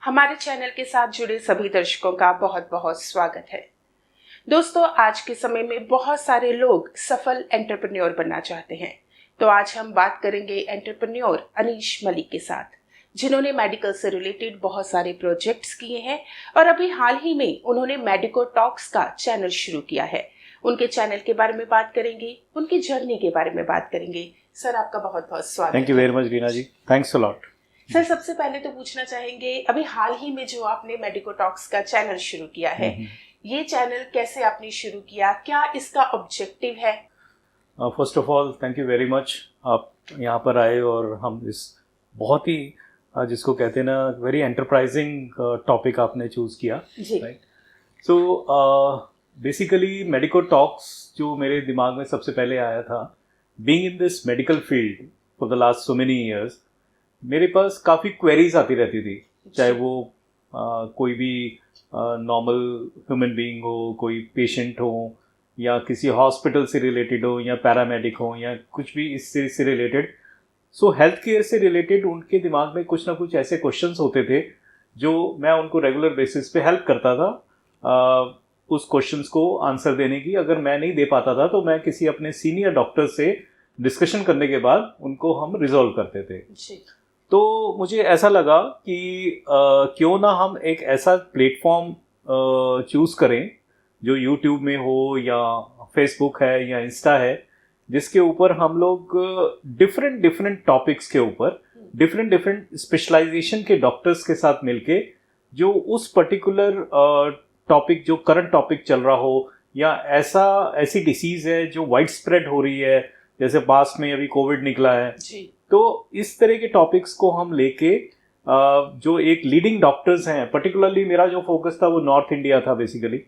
हमारे चैनल के साथ जुड़े सभी दर्शकों का बहुत बहुत स्वागत है। दोस्तों, आज के समय में बहुत सारे लोग सफल एंटरप्रेन्योर बनना चाहते हैं। तो आज हम बात करेंगे एंटरप्रेन्योर अनीश मलिक के साथ, जिन्होंने मेडिकल से रिलेटेड बहुत सारे प्रोजेक्ट्स किए हैं और अभी हाल ही में उन्होंने मेडिको टॉक्स का चैनल शुरू किया है। उनके चैनल के बारे में बात करेंगे, उनकी जर्नी के बारे में बात करेंगे। सर, आपका बहुत बहुत स्वागत। Thank you very much Reena ji, thanks a lot. Sir, सबसे पहले तो पूछना चाहेंगे, अभी हाल ही में जो आपने मेडिको टॉक्स का चैनल शुरू किया है, ये चैनल कैसे आपने शुरू किया, क्या इसका ऑब्जेक्टिव है? First of all thank you very much, आप यहाँ पर आए और हम इस बहुत ही जिसको कहते हैं ना वेरी एंटरप्राइजिंग टॉपिक आपने चूज़ किया, right. So basically medico talks जो मेरे दिमाग में सबसे पहले आया था, being in this medical field for the last so many years, मेरे पास काफ़ी क्वेरीज आती रहती थी, चाहे वो कोई भी नॉर्मल ह्यूमन बीइंग हो, कोई पेशेंट हो या किसी हॉस्पिटल से रिलेटेड हो या पैरामेडिक हो या कुछ भी इससे से रिलेटेड। सो हेल्थ केयर से रिलेटेड उनके दिमाग में कुछ ना कुछ ऐसे क्वेश्चंस होते थे जो मैं उनको रेगुलर बेसिस पे हेल्प करता था उस क्वेश्चंस को आंसर देने की। अगर मैं नहीं दे पाता था तो मैं किसी अपने सीनियर डॉक्टर से डिस्कशन करने के बाद उनको हम रिजॉल्व करते थे। तो मुझे ऐसा लगा कि क्यों ना हम एक ऐसा प्लेटफॉर्म चूज़ करें जो यूट्यूब में हो या फेसबुक है या इंस्टा है, जिसके ऊपर हम लोग डिफरेंट टॉपिक्स के ऊपर डिफरेंट स्पेशलाइजेशन के डॉक्टर्स के साथ मिलके जो उस पर्टिकुलर टॉपिक जो करंट टॉपिक चल रहा हो या ऐसी डिसीज़ है जो वाइड स्प्रेड हो रही है, जैसे पास में अभी कोविड निकला है जी। तो इस तरह के टॉपिक्स को हम लेके जो एक लीडिंग डॉक्टर्स हैं, पर्टिकुलरली मेरा जो फोकस था वो नॉर्थ इंडिया था बेसिकली,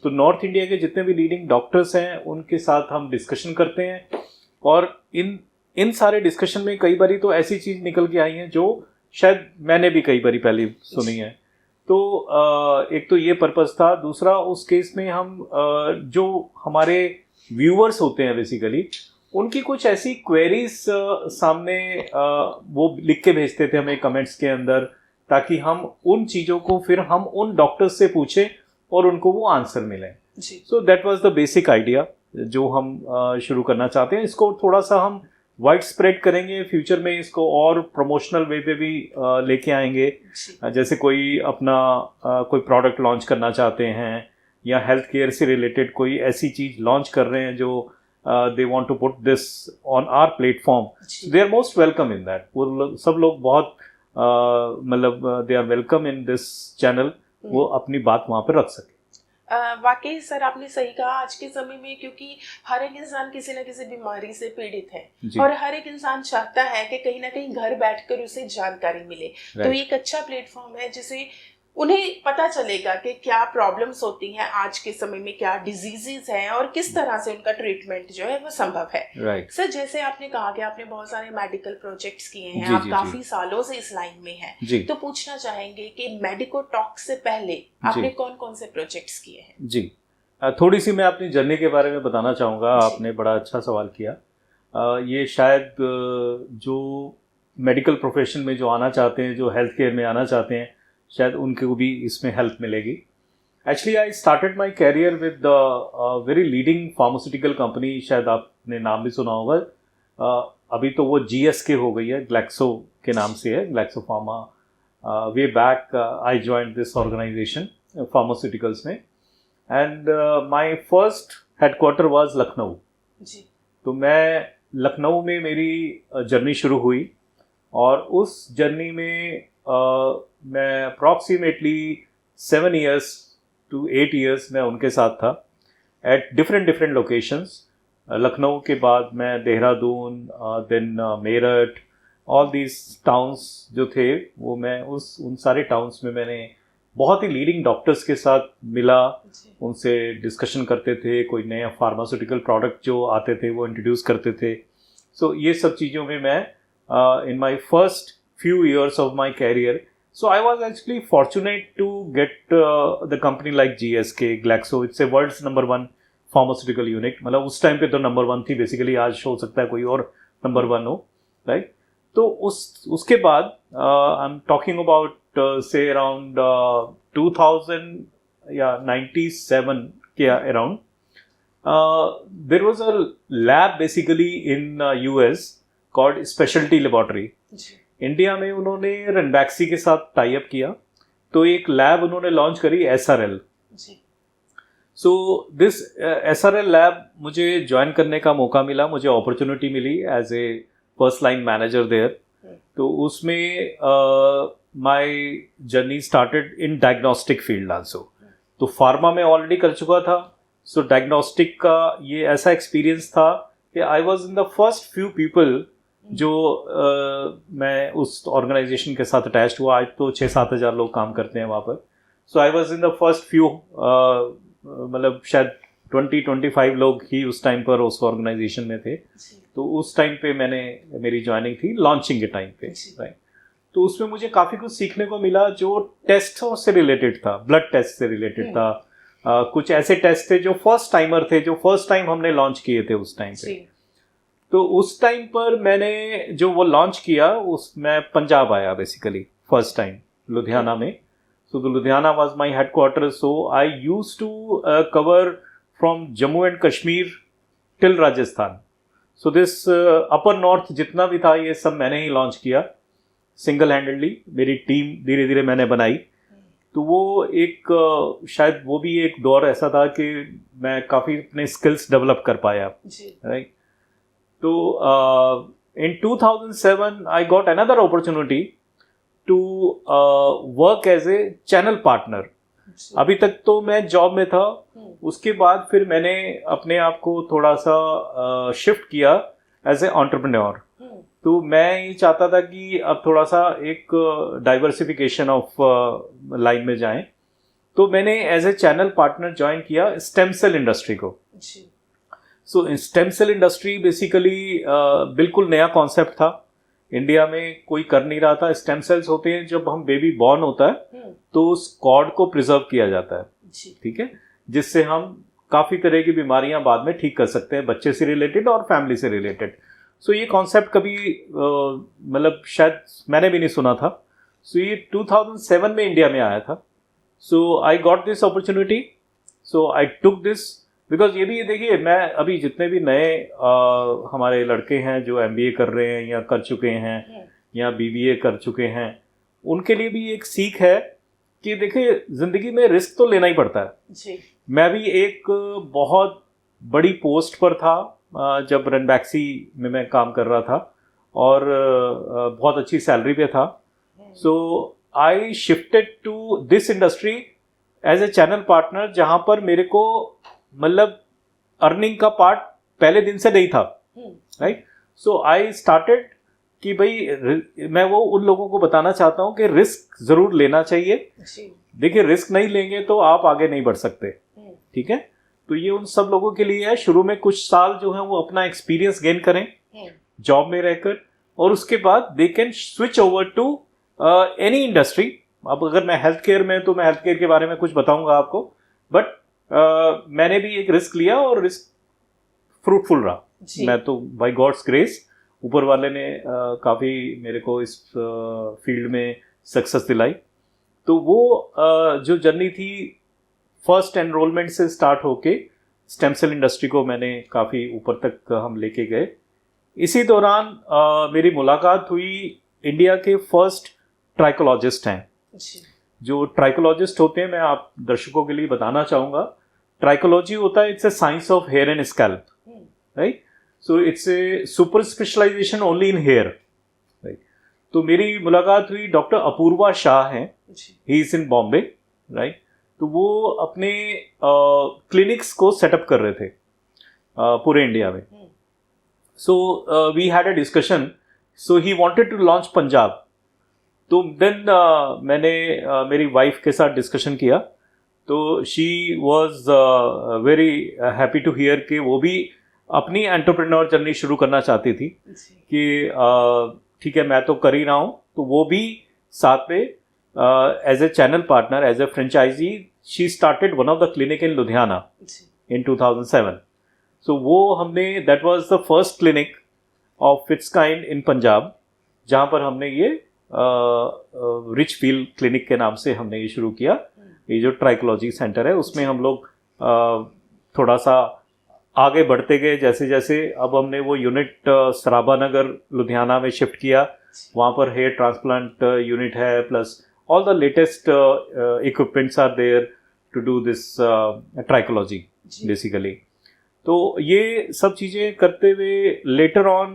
तो नॉर्थ इंडिया के जितने भी लीडिंग डॉक्टर्स हैं उनके साथ हम डिस्कशन करते हैं। और इन सारे डिस्कशन में कई बारी तो ऐसी चीज़ निकल के आई हैं जो शायद मैंने भी कई बारी पहले सुनी है। तो एक तो ये पर्पस था। दूसरा, उस केस में हम जो हमारे व्यूअर्स होते हैं बेसिकली उनकी कुछ ऐसी क्वेरीज सामने वो लिख के भेजते थे हमें कमेंट्स के अंदर, ताकि हम उन चीज़ों को फिर हम उन डॉक्टर्स से पूछें और उनको वो आंसर मिले। So that was the basic idea जो हम शुरू करना चाहते हैं। इसको थोड़ा सा हम वाइड स्प्रेड करेंगे, फ्यूचर में इसको और प्रमोशनल वे पे भी लेके आएंगे। जैसे कोई अपना कोई प्रोडक्ट लॉन्च करना चाहते हैं या हेल्थ केयर से रिलेटेड कोई ऐसी चीज़ लॉन्च कर रहे हैं जो they want to put this on our platform, they are most welcome in that। वो सब लोग बहुत मतलब they are welcome in this channel, वो अपनी बात वहाँ पर रख सके। वाकई सर, आपने सही कहा। आज के समय में क्योंकि हर एक इंसान किसी न किसी बीमारी से पीड़ित है और हर एक इंसान चाहता है कि कहीं ना कहीं घर बैठकर उसे जानकारी मिले, तो एक अच्छा प्लेटफॉर्म है जिसे उन्हें पता चलेगा कि क्या प्रॉब्लम्स होती हैं आज के समय में, क्या डिजीजेस हैं और किस तरह से उनका ट्रीटमेंट जो है वो संभव है। सर, जैसे आपने कहा कि आपने बहुत सारे मेडिकल प्रोजेक्ट्स किए हैं, आप काफी सालों से इस लाइन में हैं, तो पूछना चाहेंगे कि मेडिको टॉक से पहले आपने कौन कौन से प्रोजेक्ट्स किए हैं? जी, थोड़ी सी मैं अपनी जर्नी के बारे में बताना चाहूँगा। आपने बड़ा अच्छा सवाल किया। ये शायद जो मेडिकल प्रोफेशन में जो आना चाहते हैं, जो हेल्थ केयर में आना चाहते हैं, शायद उनको भी इसमें हेल्प मिलेगी। Actually I started my career with the very leading pharmaceutical company, शायद आपने नाम भी सुना होगा। अभी तो वो GSK हो गई है, ग्लैक्सो के नाम से है, Glaxo pharma. Way back I joined this organisation pharmaceuticals में, and my first headquarter was Lucknow. तो मैं लखनऊ में मेरी जर्नी शुरू हुई और उस जर्नी में मैं अप्रॉक्सीमेटली 7 years to 8 years मैं उनके साथ था एट डिफरेंट लोकेशंस। लखनऊ के बाद मैं Dehradun, then Meerut, all these towns जो थे वो मैं उन सारे टाउन्स में मैंने बहुत ही लीडिंग डॉक्टर्स के साथ मिला, उनसे डिस्कशन करते थे, कोई नया फार्मास्यूटिकल प्रोडक्ट जो आते थे वो इंट्रोड्यूस करते थे। सो ये सब चीज़ों में मैं in my first few years of my career, so I was actually fortunate to get the company like GSK, Glaxo. It's a world's number 1 pharmaceutical unit. मतलब उस टाइम पे तो नंबर 1 थी बेसिकली, आज हो सकता है कोई और नंबर 1 हो, राइट। तो उसके बाद I am talking about say around 2000 या 97 के around, there was a lab basically in US called speciality laboratory. India में उन्होंने रनबैक्सी के साथ टाई अप किया, तो एक लैब उन्होंने लॉन्च करी SRL। So this SRL lab मुझे ज्वाइन करने का मौका मिला, मुझे अपॉर्चुनिटी मिली as a first line manager there. तो उसमें my journey started in diagnostic field also. तो फार्मा में ऑलरेडी कर चुका था, सो डायग्नोस्टिक का ये ऐसा एक्सपीरियंस था कि आई was in the first few people जो मैं उस ऑर्गेनाइजेशन के साथ अटैच्ड हुआ। आज तो 6-7 हज़ार लोग काम करते हैं वहाँ पर। So I was in the first few, मतलब शायद 20-25 लोग ही उस टाइम पर उस ऑर्गेनाइजेशन में थे। तो उस टाइम पे मेरी ज्वाइनिंग थी लॉन्चिंग के टाइम पे, राइट। तो उसमें मुझे काफ़ी कुछ सीखने को मिला जो टेस्टों से रिलेटेड था, ब्लड टेस्ट से रिलेटेड था। कुछ ऐसे टेस्ट थे जो फर्स्ट टाइमर थे, जो फर्स्ट टाइम हमने लॉन्च किए थे उस टाइम पे। तो उस टाइम पर मैंने जो वो लॉन्च किया, मैं पंजाब आया बेसिकली फर्स्ट टाइम, लुधियाना में। So the Ludhiana was my headquarter. So I used to cover from Jammu and Kashmir till Rajasthan. So this upper north जितना भी था ये सब मैंने ही लॉन्च किया सिंगल हैंडेडली। मेरी टीम धीरे धीरे मैंने बनाई। तो वो एक शायद वो भी एक दौर ऐसा था कि मैं काफ़ी अपने स्किल्स डेवलप कर पाया, राइट। तो in 2007 I got another opportunity to work as a channel partner। अभी तक तो मैं जॉब में था, उसके बाद फिर मैंने अपने आप को थोड़ा सा शिफ्ट किया एज ए एंटरप्रेन्योर। तो मैं ये चाहता था कि अब थोड़ा सा एक डाइवर्सिफिकेशन ऑफ लाइन में जाएं। तो मैंने as a channel partner join किया स्टेम सेल इंडस्ट्री को। So stem cell industry basically बिल्कुल नया कॉन्सेप्ट था, इंडिया में कोई कर नहीं रहा था। स्टेम सेल्स होते हैं जब हम बेबी बॉर्न होता है तो उस कॉर्ड को प्रिजर्व किया जाता है, ठीक है, जिससे हम काफ़ी तरह की बीमारियां बाद में ठीक कर सकते हैं, बच्चे से रिलेटेड और फैमिली से रिलेटेड। सो ये कॉन्सेप्ट कभी मतलब शायद मैंने भी नहीं सुना था। सो ये 2007 में इंडिया में आया था। So I got this opportunity, so I took this because ये भी देखिए, मैं अभी जितने भी नए हमारे लड़के हैं जो MBA कर रहे हैं या कर चुके हैं या BBA कर चुके हैं, उनके लिए भी एक सीख है कि देखिए ज़िंदगी में रिस्क तो लेना ही पड़ता है जी। मैं भी एक बहुत बड़ी पोस्ट पर था जब रनबैक्सी में मैं काम कर रहा था और बहुत अच्छी सैलरी पे था। So I shifted to this industry as a channel partner, जहाँ पर मेरे को मतलब अर्निंग का पार्ट पहले दिन से नहीं था, राइट। सो आई स्टार्टेड कि भाई मैं वो उन लोगों को बताना चाहता हूँ कि रिस्क जरूर लेना चाहिए। देखिए रिस्क नहीं लेंगे तो आप आगे नहीं बढ़ सकते, ठीक है। तो ये उन सब लोगों के लिए है, शुरू में कुछ साल जो है वो अपना एक्सपीरियंस गेन करें जॉब में रहकर, और उसके बाद they can switch over to any industry. अब अगर मैं हेल्थ केयर में, तो मैं हेल्थ केयर के बारे में कुछ बताऊंगा आपको, बट मैंने भी एक रिस्क लिया और रिस्क फ्रूटफुल रहा। मैं तो बाय गॉड्स ग्रेस ऊपर वाले ने काफ़ी मेरे को इस फील्ड में सक्सेस दिलाई। तो वो जो जर्नी थी फर्स्ट एनरोलमेंट से स्टार्ट होके स्टेम सेल इंडस्ट्री को मैंने काफ़ी ऊपर तक हम लेके गए। इसी दौरान मेरी मुलाकात हुई इंडिया के फर्स्ट ट्राइकोलॉजिस्ट हैं। जो ट्राइकोलॉजिस्ट होते हैं, मैं आप दर्शकों के लिए बताना चाहूँगा, ट्राइकोलॉजी होता है it's a science of hair and scalp, right. So it's a super specialization only in hair, right. तो मेरी मुलाकात हुई डॉक्टर अपूर्वा शाह हैं, he is in Bombay, right. तो वो अपने क्लिनिक्स को सेटअप कर रहे थे पूरे इंडिया में। So we had a discussion, so he wanted to launch Punjab. तो देन मैंने मेरी वाइफ के साथ डिस्कशन किया, तो she was very happy to hear कि वो भी अपनी एंटरप्रेन्योर जर्नी शुरू करना चाहती थी कि ठीक है मैं तो कर ही रहा हूँ, तो वो भी साथ में as a channel partner, as a franchisee, she started one of the clinic in Ludhiana in 2007। So वो हमने, that was the first clinic of its kind in Punjab. जहाँ पर हमने ये रिच फील्ड क्लिनिक के नाम से हमने ये शुरू किया। ये जो ट्राइकोलॉजी सेंटर है उसमें हम लोग थोड़ा सा आगे बढ़ते गए, जैसे जैसे अब हमने वो यूनिट सराबा नगर लुधियाना में शिफ्ट किया। वहाँ पर हेयर ट्रांसप्लांट यूनिट है, plus all the latest equipments are there to do this trichology basically. तो ये सब चीज़ें करते हुए लेटर ऑन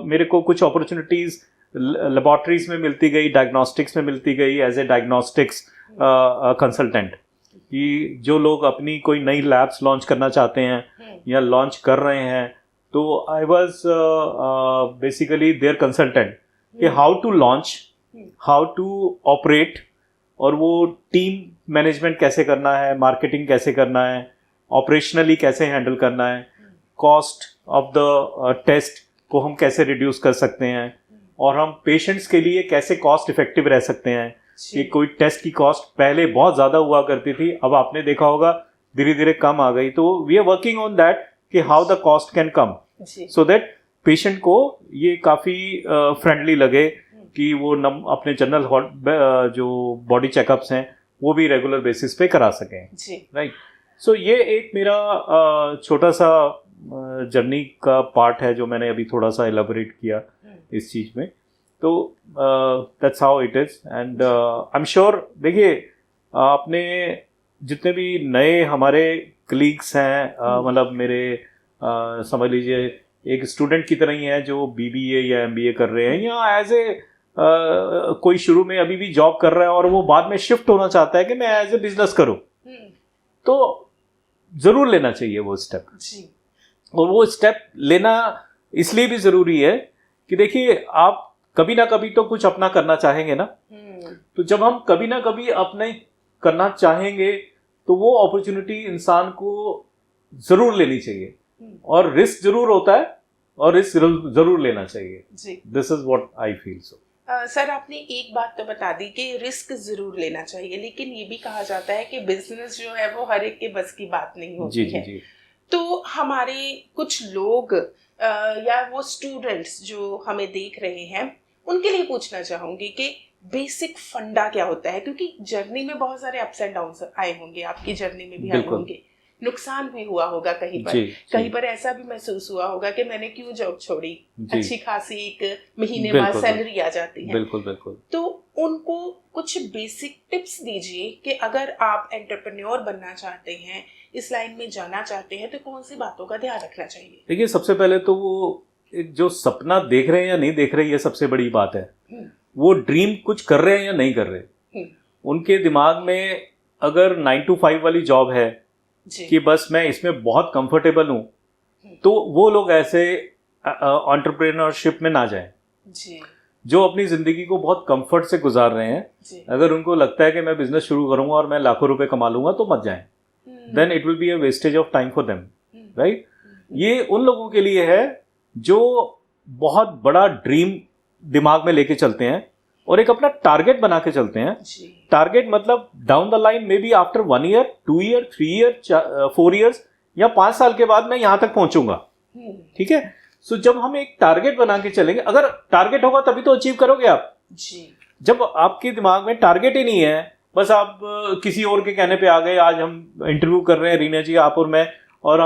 मेरे को कुछ अपॉर्चुनिटीज़ लेबॉर्ट्रीज में मिलती गई, डायग्नोस्टिक्स में मिलती गई एज ए डायग्नोस्टिक्स कंसल्टेंट, कि जो लोग अपनी कोई नई लैब्स लॉन्च करना चाहते हैं या लॉन्च कर रहे हैं, तो I was basically their consultant कि how to launch, how to operate, और वो टीम मैनेजमेंट कैसे करना है, मार्केटिंग कैसे करना है, ऑपरेशनली कैसे हैंडल करना है, कॉस्ट ऑफ द टेस्ट को हम कैसे रिड्यूस कर सकते हैं, और हम पेशेंट्स के लिए कैसे कॉस्ट इफेक्टिव रह सकते हैं। कि कोई टेस्ट की कॉस्ट पहले बहुत ज़्यादा हुआ करती थी, अब आपने देखा होगा धीरे धीरे कम आ गई। तो we are working on that कि how the cost can come so that patient को ये काफ़ी फ्रेंडली लगे कि वो अपने जनरल जो बॉडी चेकअप्स हैं वो भी रेगुलर बेसिस पे करा सकें, राइट। सो ये एक मेरा छोटा सा जर्नी का पार्ट है जो मैंने अभी थोड़ा सा एलाबोरेट किया इस चीज़ में। तो that's how it is and I am sure. देखिए, आपने जितने भी नए हमारे कलीग्स हैं, मतलब मेरे समझ लीजिए एक स्टूडेंट की तरह ही हैं जो BBA या MBA कर रहे हैं, या एज ए कोई शुरू में अभी भी जॉब कर रहा है और वो बाद में शिफ्ट होना चाहता है कि मैं एज ए बिजनेस करूं, तो ज़रूर लेना चाहिए वो स्टेप। और वो स्टेप लेना इसलिए भी ज़रूरी है कि देखिए, आप कभी ना कभी तो कुछ अपना करना चाहेंगे ना। तो जब हम कभी ना कभी अपने करना चाहेंगे तो वो अपॉर्चुनिटी इंसान को ज़रूर लेनी चाहिए, और रिस्क ज़रूर होता है और रिस्क ज़रूर लेना चाहिए। This is what I feel. So sir, आपने एक बात तो बता दी कि रिस्क जरूर लेना चाहिए, लेकिन ये भी कहा जाता है कि बिजनेस जो है वो हर एक के बस की बात नहीं होती है। जी। तो हमारे कुछ लोग या वो स्टूडेंट्स जो हमें देख रहे हैं उनके लिए पूछना चाहूंगी कि बेसिक फंडा क्या होता है, क्योंकि जर्नी में बहुत सारे अप्स एंड डाउन्स आए होंगे, आपकी जर्नी में भी आए होंगे, नुकसान भी हुआ होगा कहीं पर ऐसा भी महसूस हुआ होगा कि मैंने क्यों जॉब छोड़ी, अच्छी खासी एक महीने बाद सैलरी आ जाती है। बिल्कुल। तो उनको कुछ बेसिक टिप्स दीजिए कि अगर आप एंटरप्रेन्योर बनना चाहते हैं, इस लाइन में जाना चाहते हैं, तो कौन सी बातों का ध्यान रखना चाहिए। देखिए, सबसे पहले तो वो जो सपना देख रहे हैं या नहीं देख रहे, ये सबसे बड़ी बात है। वो ड्रीम कुछ कर रहे हैं या नहीं कर रहे, उनके दिमाग में अगर 9 to 5 वाली जॉब है कि बस मैं इसमें बहुत कंफर्टेबल हूँ, तो वो लोग ऐसे एंटरप्रेन्योरशिप में ना जाएं। जो अपनी ज़िंदगी को बहुत कंफर्ट से गुजार रहे हैं, अगर उनको लगता है कि मैं बिजनेस शुरू करूँगा और मैं लाखों रुपए कमा लूँगा, तो मत जाएं। Then it will be a wastage of time for them, right. ये उन लोगों के लिए है जो बहुत बड़ा ड्रीम दिमाग में लेके चलते हैं और एक अपना टारगेट बना के चलते हैं। टारगेट मतलब down the line, may be after 1 year, 2 year, 3 year, 4 years या 5 साल के बाद मैं यहां तक पहुंचूंगा। ठीक है। सो जब हम एक टारगेट बना के चलेंगे, अगर टारगेट होगा तभी तो अचीव करोगे आप। जब आपके दिमाग में टारगेट ही नहीं है, बस आप किसी और के कहने पे आ गए, आज हम इंटरव्यू कर रहे हैं रीना जी आप और मैं, और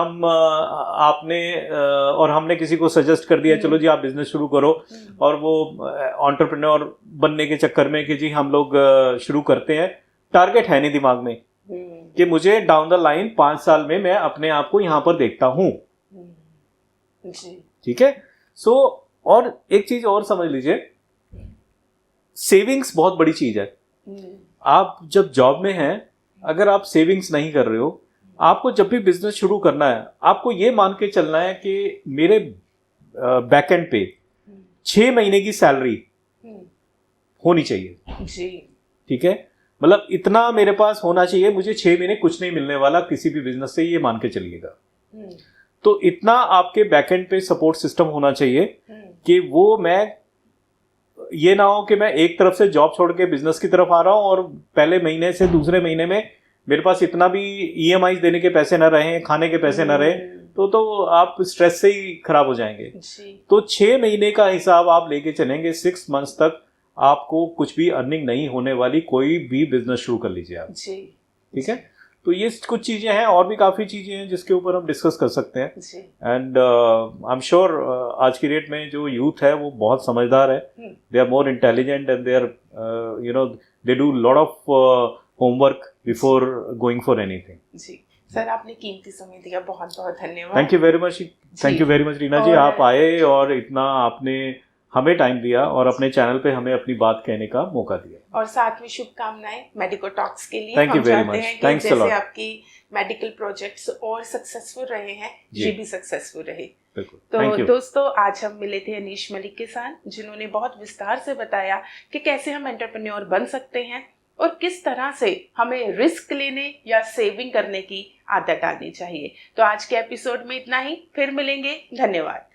हमने किसी को सजेस्ट कर दिया चलो जी आप बिजनेस शुरू करो, और वो एंटरप्रेन्योर बनने के चक्कर में कि जी हम लोग शुरू करते हैं, टारगेट है नहीं दिमाग में कि मुझे डाउन द लाइन 5 साल में मैं अपने आप को यहाँ पर देखता हूँ। ठीक है। सो और एक चीज और समझ लीजिए, सेविंग्स बहुत बड़ी चीज है। आप जब जॉब में हैं, अगर आप सेविंग्स नहीं कर रहे हो, आपको जब भी बिजनेस शुरू करना है, आपको ये मान के चलना है कि मेरे बैकएंड पे 6 महीने की सैलरी होनी चाहिए। ठीक है। मतलब इतना मेरे पास होना चाहिए, मुझे 6 महीने कुछ नहीं मिलने वाला किसी भी बिजनेस से, ये मान के चलिएगा। तो इतना आपके बैकएंड पे सपोर्ट सिस्टम होना चाहिए कि वो मैं ये ना हो कि मैं एक तरफ से जॉब छोड़ के बिजनेस की तरफ आ रहा हूं और पहले महीने से दूसरे महीने में मेरे पास इतना भी EMI देने के पैसे ना रहे, खाने के पैसे ना रहे, तो आप स्ट्रेस से ही खराब हो जाएंगे। जी। तो 6 महीने का हिसाब आप लेके चलेंगे, 6 मंथ्स तक आपको कुछ भी अर्निंग नहीं होने वाली, कोई भी बिजनेस शुरू कर लीजिए आप। जी। ठीक है, तो ये कुछ चीजें हैं, और भी काफी चीजें हैं जिसके ऊपर हम डिस्कस कर सकते हैं। एंड आई एम श्योर आज की डेट में जो यूथ है वो बहुत समझदार है, they are more intelligent and they are they do lot of homework before going for anything. जी सर, आपने कीमती समय दिया, बहुत बहुत धन्यवाद। Thank you very much Reena ji, आप आए और इतना आपने हमें टाइम दिया और अपने चैनल पे हमें अपनी बात कहने का मौका दिया। और साथ में शुभकामनाएं मेडिको टॉक्स के लिए। Thank you very much, thanks a lot. जैसे आपकी मेडिकल प्रोजेक्ट्स और सक्सेसफुल रहे हैं, ये भी सक्सेसफुल रहे। तो दोस्तों, आज हम मिले थे अनीश मलिक के साथ, जिन्होंने बहुत विस्तार से बताया कि कैसे हम एंटरप्रेन्योर बन सकते हैं और किस तरह से हमें रिस्क लेने या सेविंग करने की आदत डालनी चाहिए। तो आज के एपिसोड में इतना ही, फिर मिलेंगे, धन्यवाद।